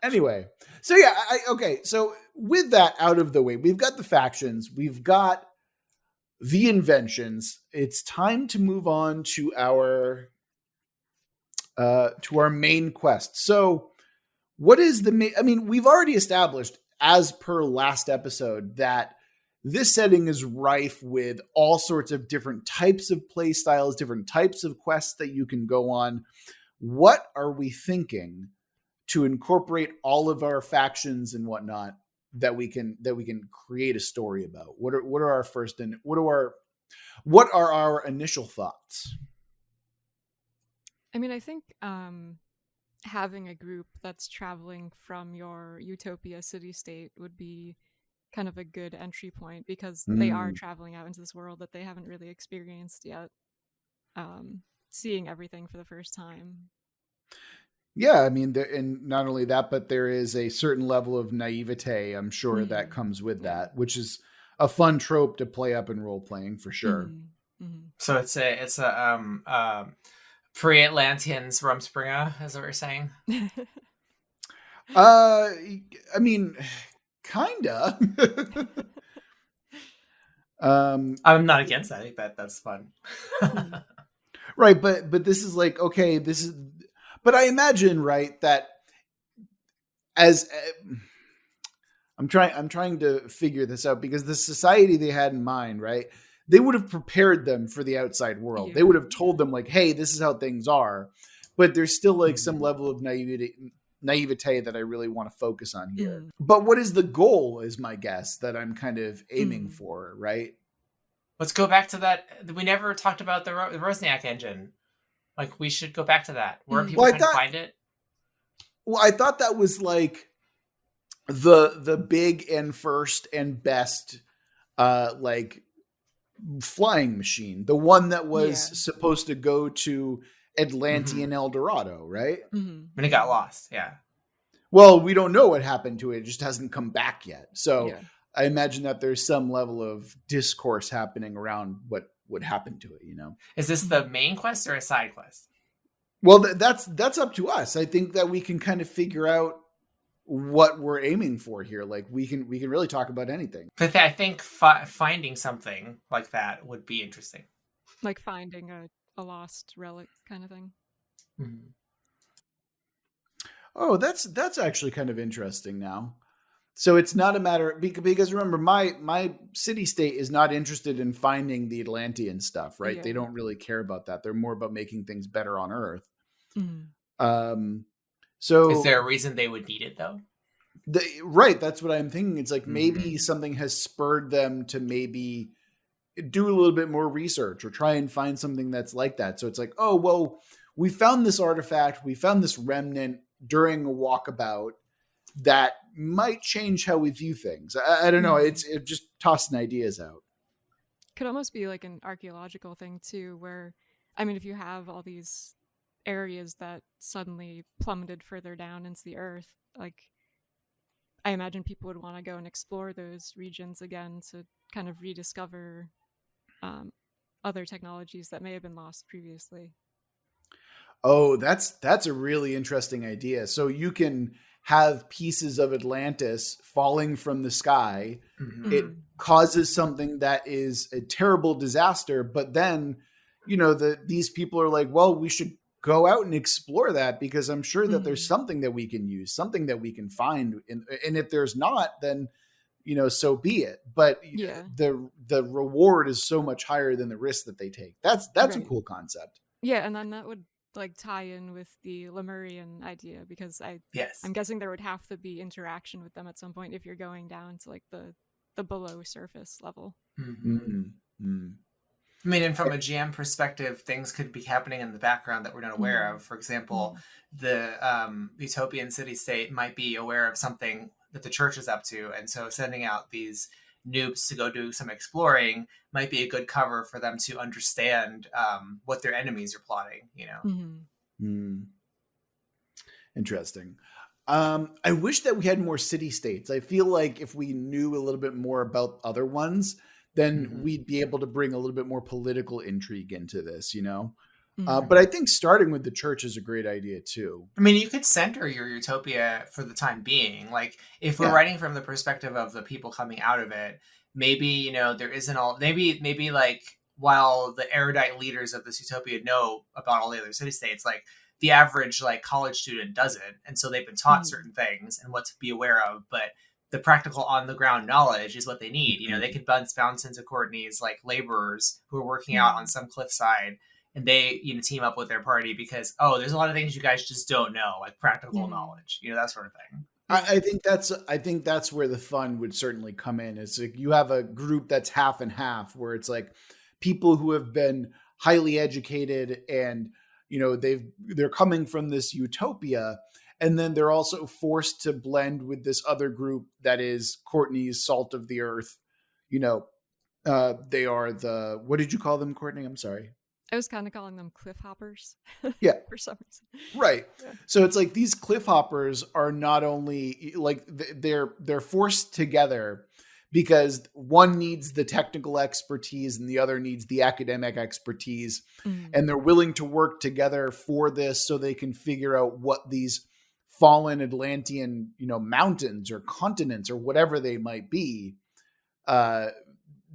anyway, so yeah, okay. So with that out of the way, we've got the factions, we've got the inventions. It's time to move on to our main quest. So what is the main? I mean, we've already established, as per last episode, that this setting is rife with all sorts of different types of play styles, different types of quests that you can go on. What are we thinking to incorporate all of our factions and whatnot that we can create a story about? What are our first and what are our initial thoughts? I mean, I think having a group that's traveling from your utopia city-state would be kind of a good entry point, because they are traveling out into this world that they haven't really experienced yet, seeing everything for the first time. Yeah, I mean, and not only that, but there is a certain level of naivete, I'm sure, that comes with that, which is a fun trope to play up in role playing for sure. So it's a pre-Atlanteans Rumspringa, is what we're saying. I mean, kinda. I'm not against that. I think that's fun. Right, but this is like, okay, this is, but I imagine, right, that as I'm trying to figure this out, because the society they had in mind, right, they would have prepared them for the outside world. They would have told them like, hey, this is how things are, but there's still like some level of naivete that I really want to focus on here. But what is the goal is my guess that I'm kind of aiming for, right? Let's go back to that. We never talked about the Rosniak engine. Like, we should go back to that. Where people trying to find it? Well, I thought that was like the big and first and best like flying machine, the one that was supposed to go to Atlantean El Dorado, right? When it got lost, yeah. Well, we don't know what happened to it. It just hasn't come back yet. So I imagine that there's some level of discourse happening around what would happen to it, you know? Is this the main quest or a side quest? Well, that's up to us. I think that we can kind of figure out what we're aiming for here. Like we can really talk about anything. But I think finding something like that would be interesting. Like finding a lost relic kind of thing. Oh, that's actually kind of interesting now. So it's not a matter, because remember, my city state is not interested in finding the Atlantean stuff, right? Yeah. They don't really care about that. They're more about making things better on Earth. So is there a reason they would need it though? Right. That's what I'm thinking. It's like maybe something has spurred them to maybe do a little bit more research or try and find something that's like that. So it's like, oh, well, we found this artifact. We found this remnant during a walkabout that might change how we view things. I don't know. It's just tossing ideas out. Could almost be like an archaeological thing too, where, I mean, if you have all these areas that suddenly plummeted further down into the earth, like I imagine people would want to go and explore those regions again to kind of rediscover other technologies that may have been lost previously. Oh, that's a really interesting idea. So you can have pieces of Atlantis falling from the sky. It causes something that is a terrible disaster, but then, you know, these people are like, well, we should go out and explore that, because I'm sure that there's something that we can use, something that we can find. And if there's not, then, you know, so be it. But the reward is so much higher than the risk that they take. That's right. A cool concept. Yeah. And then that would like tie in with the Lemurian idea, because I'm guessing there would have to be interaction with them at some point if you're going down to like the below surface level. I mean, and from a GM perspective, things could be happening in the background that we're not aware of. For example, the utopian city-state might be aware of something that the church is up to, and so sending out these noobs to go do some exploring might be a good cover for them to understand what their enemies are plotting, you know. Interesting. I wish that we had more city-states. I feel like if we knew a little bit more about other ones, then we'd be able to bring a little bit more political intrigue into this, you know? But I think starting with the church is a great idea too. I mean, you could center your utopia for the time being. Like, if we're writing from the perspective of the people coming out of it, maybe, you know, there isn't all, maybe like, while the erudite leaders of this utopia know about all the other city-states, like, the average, like, college student doesn't. And so they've been taught certain things and what to be aware of, but the practical on-the-ground knowledge is what they need. You know, they could bounce into Courtney's, like, laborers who are working out on some cliffside, and they, you know, team up with their party because, oh, there's a lot of things you guys just don't know, like practical knowledge, you know, that sort of thing. I think that's where the fun would certainly come in. It's like you have a group that's half and half, where it's like people who have been highly educated and, you know, they're coming from this utopia, and then they're also forced to blend with this other group that is Courtney's salt of the earth. You know, they are what did you call them, Courtney? I'm sorry. I was kind of calling them cliff hoppers. Yeah. For some reason. Right. Yeah. So it's like these cliff hoppers are not only like they're forced together because one needs the technical expertise and the other needs the academic expertise. And they're willing to work together for this so they can figure out what these fallen Atlantean, you know, mountains or continents or whatever they might be.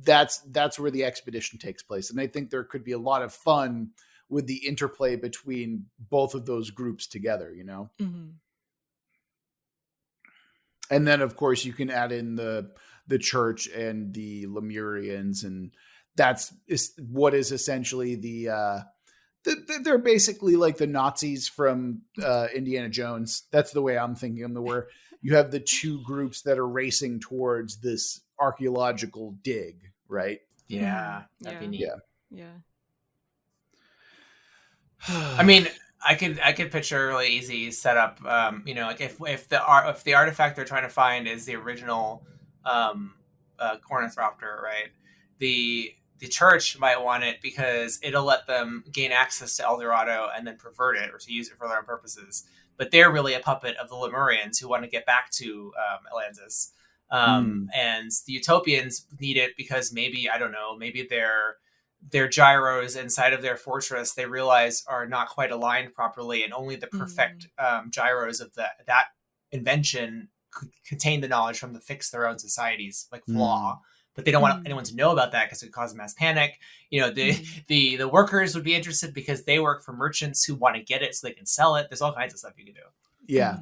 That's where the expedition takes place. And I think there could be a lot of fun with the interplay between both of those groups together, you know? And then of course you can add in the church and the Lemurians, and that's what is essentially they're basically like the Nazis from Indiana Jones. That's the way I'm thinking of them, where you have the two groups that are racing towards this archaeological dig, right? Yeah, that'd be neat. Yeah. I mean, I could picture a really easy setup. You know, like if the artifact they're trying to find is the original Cornithropter, right? The church might want it because it'll let them gain access to El Dorado and then pervert it or to use it for their own purposes. But they're really a puppet of the Lemurians who want to get back to Atlantis. And the Utopians need it because maybe, I don't know, maybe their gyros inside of their fortress they realize are not quite aligned properly, and only the perfect gyros of that invention could contain the knowledge from to fix their own society's like flaw. But they don't want anyone to know about that because it would cause mass panic. You know, the workers would be interested because they work for merchants who want to get it so they can sell it. There's all kinds of stuff you can do. Yeah.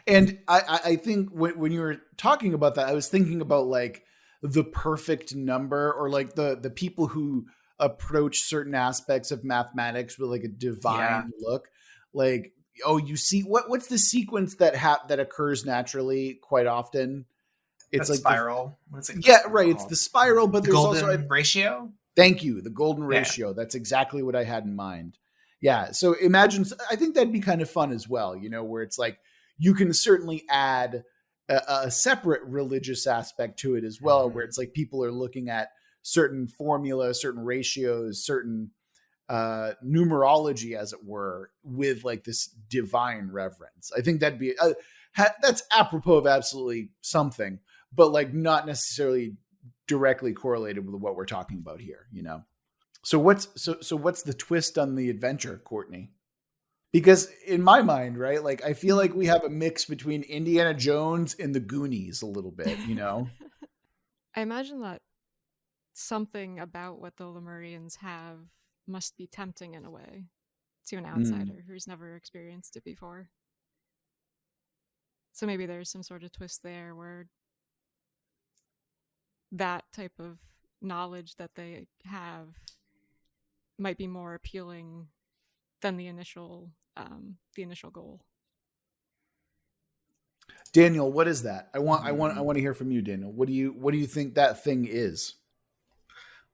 And I think when you were talking about that, I was thinking about like the perfect number, or like the people who approach certain aspects of mathematics with like a divine look. Like, oh, you see what's the sequence that occurs naturally quite often? It's like spiral. What's it? Yeah, right. It's the spiral, but there's golden also ratio. Thank you. The golden ratio. That's exactly what I had in mind. Yeah. So imagine, I think that'd be kind of fun as well, you know, where it's like, you can certainly add a separate religious aspect to it as well, where it's like people are looking at certain formulas, certain ratios, certain numerology, as it were, with like this divine reverence. I think that'd be, that's apropos of absolutely something, but like not necessarily directly correlated with what we're talking about here, you know? So what's the twist on the adventure, Courtney? Because in my mind, right, like I feel like we have a mix between Indiana Jones and the Goonies a little bit, you know? I imagine that something about what the Lemurians have must be tempting in a way to an outsider who's never experienced it before. So maybe there's some sort of twist there where that type of knowledge that they have might be more appealing than the initial goal. Daniel, what is that? I want to hear from you, Daniel. What do you think that thing is?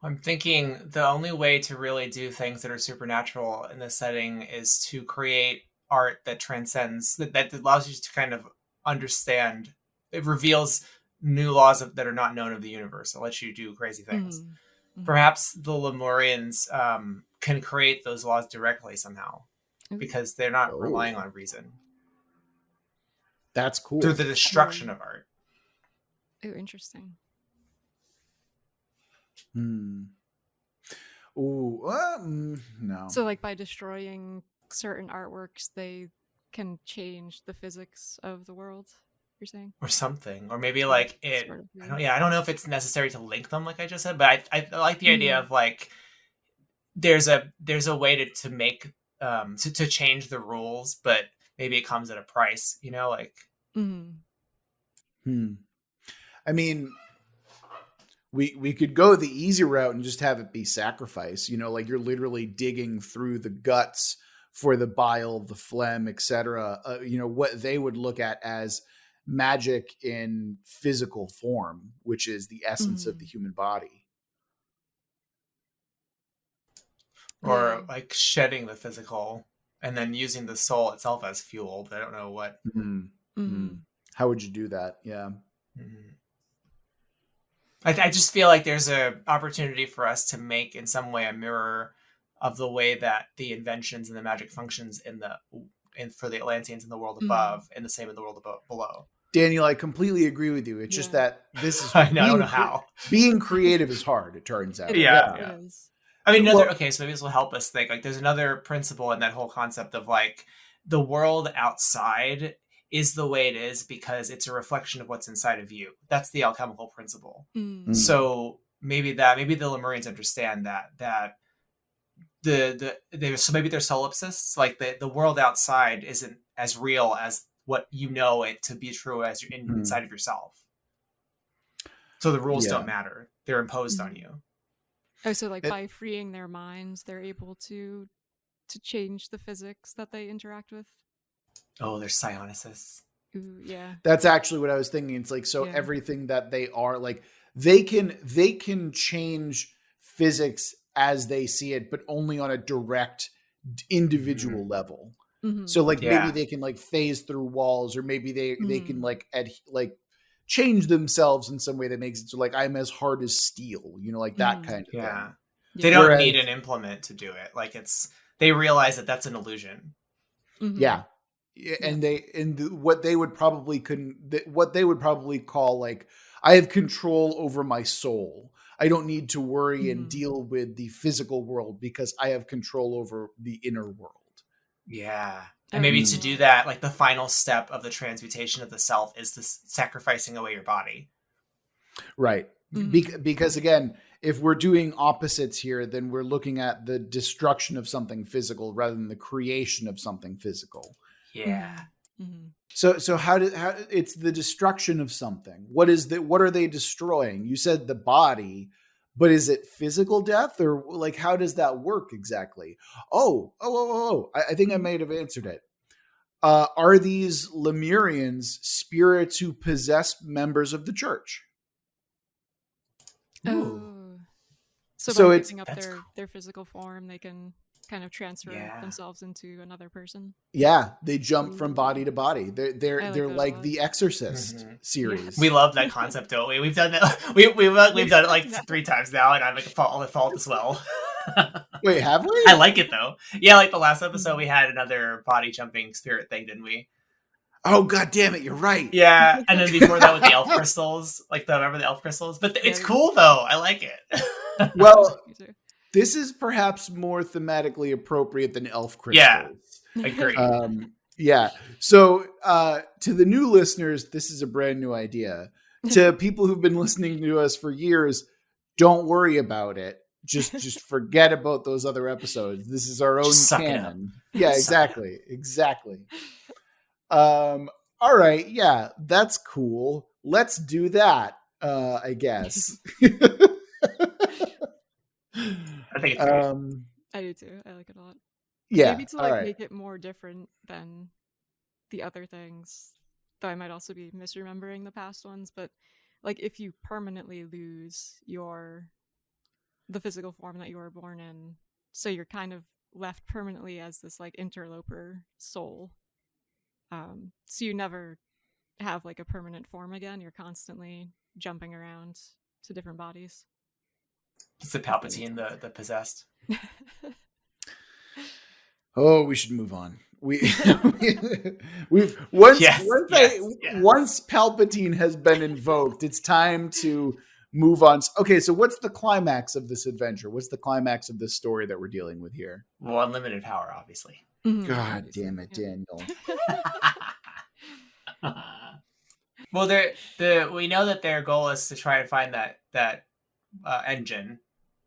I'm thinking the only way to really do things that are supernatural in this setting is to create art that transcends, that allows you to kind of understand. It reveals new laws that are not known of the universe. It lets you do crazy things. Mm-hmm. Perhaps the Lemurians can create those laws directly somehow, because they're not relying on reason. That's cool. Through the destruction of art. Oh, interesting. No. So, like, by destroying certain artworks, they can change the physics of the world, you're saying? Or something. Or maybe, like, it... Sort of, I don't know if it's necessary to link them, like I just said, but I like the idea of, like, there's a way to make... to change the rules, but maybe it comes at a price, you know? Like... I mean... We could go the easy route and just have it be sacrifice, you know, like you're literally digging through the guts for the bile, the phlegm, etc. You know, what they would look at as magic in physical form, which is the essence of the human body. Or like shedding the physical and then using the soul itself as fuel. But I don't know what. How would you do that? Yeah. I just feel like there's an opportunity for us to make in some way a mirror of the way that the inventions and the magic functions for the Atlanteans in the world above, and the same in the world below. Daniel, I completely agree with you. It's just that this is I don't know how. Being creative is hard, it turns out. It is. I mean, okay, so maybe this will help us think. Like, there's another principle in that whole concept of, like, the world outside is the way it is because it's a reflection of what's inside of you. That's the alchemical principle. So maybe the Lemurians understand that so maybe they're solipsists. Like, the world outside isn't as real as what you know it to be true as you're inside of yourself. So the rules don't matter. They're imposed on you. Oh, so like by freeing their minds, they're able to change the physics that they interact with? Oh, they're psionicists. Ooh, yeah. That's actually what I was thinking. It's like, so everything that they are, like, they can change physics as they see it, but only on a direct individual level. So like maybe they can like phase through walls, or maybe they can like change themselves in some way that makes it so like I'm as hard as steel, you know, like that kind of thing. They don't need an implement to do it. Like, they realize that that's an illusion. And what they would probably call like, I have control over my soul. I don't need to worry and deal with the physical world because I have control over the inner world. Yeah. And maybe to do that, like, the final step of the transmutation of the self is the sacrificing away your body. Right. Because again, if we're doing opposites here, then we're looking at the destruction of something physical rather than the creation of something physical. Yeah. So how it's the destruction of something. What are they destroying? You said the body, but is it physical death, or like, how does that work exactly? I think I might have answered it. Are these Lemurians spirits who possess members of the church? Oh. So by picking up their physical form, they can kind of transfer themselves into another person. Yeah, they jump from body to body. They're like the Exorcist series. We love that concept, don't we? We've done that. We've done it like 3 times now, and I'm like a fault as well. Wait, have we? I like it though. Yeah, like the last episode, we had another body jumping spirit thing, didn't we? Oh, god damn it, you're right. Yeah, and then before that with the elf crystals, remember the elf crystals? But it's cool though. I like it. Well, this is perhaps more thematically appropriate than elf crystals. Yeah, agree. So to the new listeners, this is a brand new idea. To people who've been listening to us for years, don't worry about it. Just forget about those other episodes. This is our own canon. Yeah, exactly. All right. Yeah, that's cool. Let's do that. I guess. I think it's great. I do too. I like it a lot. Yeah. Maybe to make it more different than the other things, though I might also be misremembering the past ones, but like if you permanently lose your the physical form that you were born in. So you're kind of left permanently as this like interloper soul. So you never have like a permanent form again. You're constantly jumping around to different bodies. It's the Palpatine, the possessed. Oh, we should move on. We've once Palpatine has been invoked, it's time to move on. Okay, so what's the climax of this adventure? What's the climax of this story that we're dealing with here? Well, unlimited power, obviously. God damn it, Daniel. Well, we know that their goal is to try and find that engine,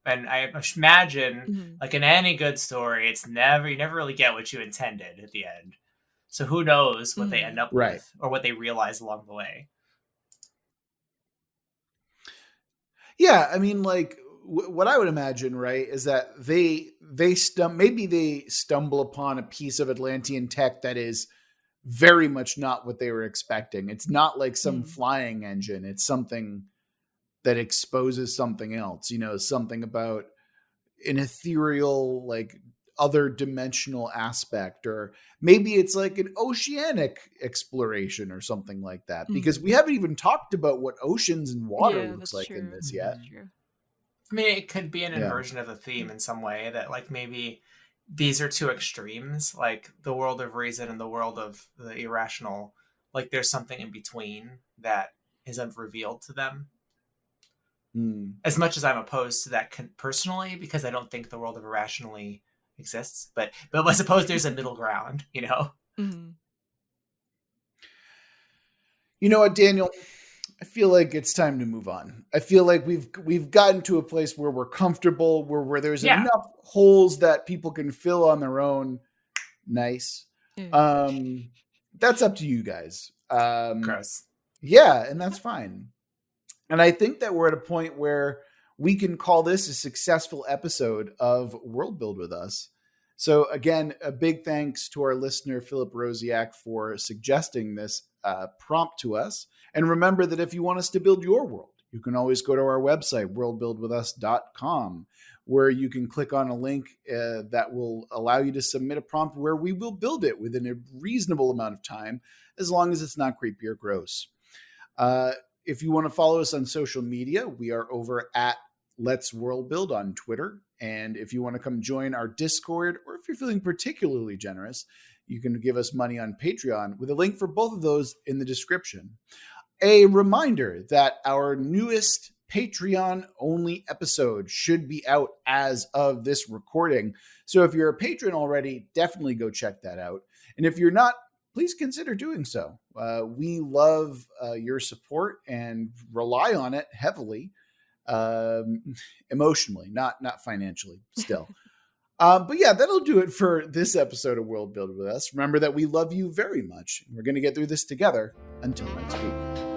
and I imagine, like in any good story, you never really get what you intended at the end. So who knows what they end up with, or what they realize along the way. Yeah, I mean, like what I would imagine, right, is that maybe they stumble upon a piece of Atlantean tech that is very much not what they were expecting. It's not like some flying engine. It's something that exposes something else, something about an ethereal, like other dimensional aspect, or maybe it's like an oceanic exploration or something like that, because we haven't even talked about what oceans and water looks like in this yet. I mean, it could be an inversion of the theme in some way, that like maybe these are two extremes, like the world of reason and the world of the irrational. Like there's something in between that isn't revealed to them. As much as I'm opposed to that personally, because I don't think the world of irrationally exists, but I suppose there's a middle ground, You know what, Daniel? I feel like it's time to move on. I feel like we've gotten to a place where we're comfortable, where there's enough holes that people can fill on their own. Nice. That's up to you guys. Gross. Yeah, and that's fine. And I think that we're at a point where we can call this a successful episode of Worldbuild with us. So again, a big thanks to our listener, Philip Rosiak, for suggesting this prompt to us. And remember that if you want us to build your world, you can always go to our website, worldbuildwithus.com, where you can click on a link that will allow you to submit a prompt where we will build it within a reasonable amount of time, as long as it's not creepy or gross. If you want to follow us on social media, we are over at Let's Worldbuild on Twitter. And if you want to come join our Discord, or if you're feeling particularly generous, you can give us money on Patreon, with a link for both of those in the description. A reminder that our newest Patreon-only episode should be out as of this recording. So if you're a patron already, definitely go check that out. And if you're not, please consider doing so. We love your support and rely on it heavily, emotionally, not financially still. But yeah, that'll do it for this episode of World Build with Us. Remember that we love you very much. We're going to get through this together. Until next week.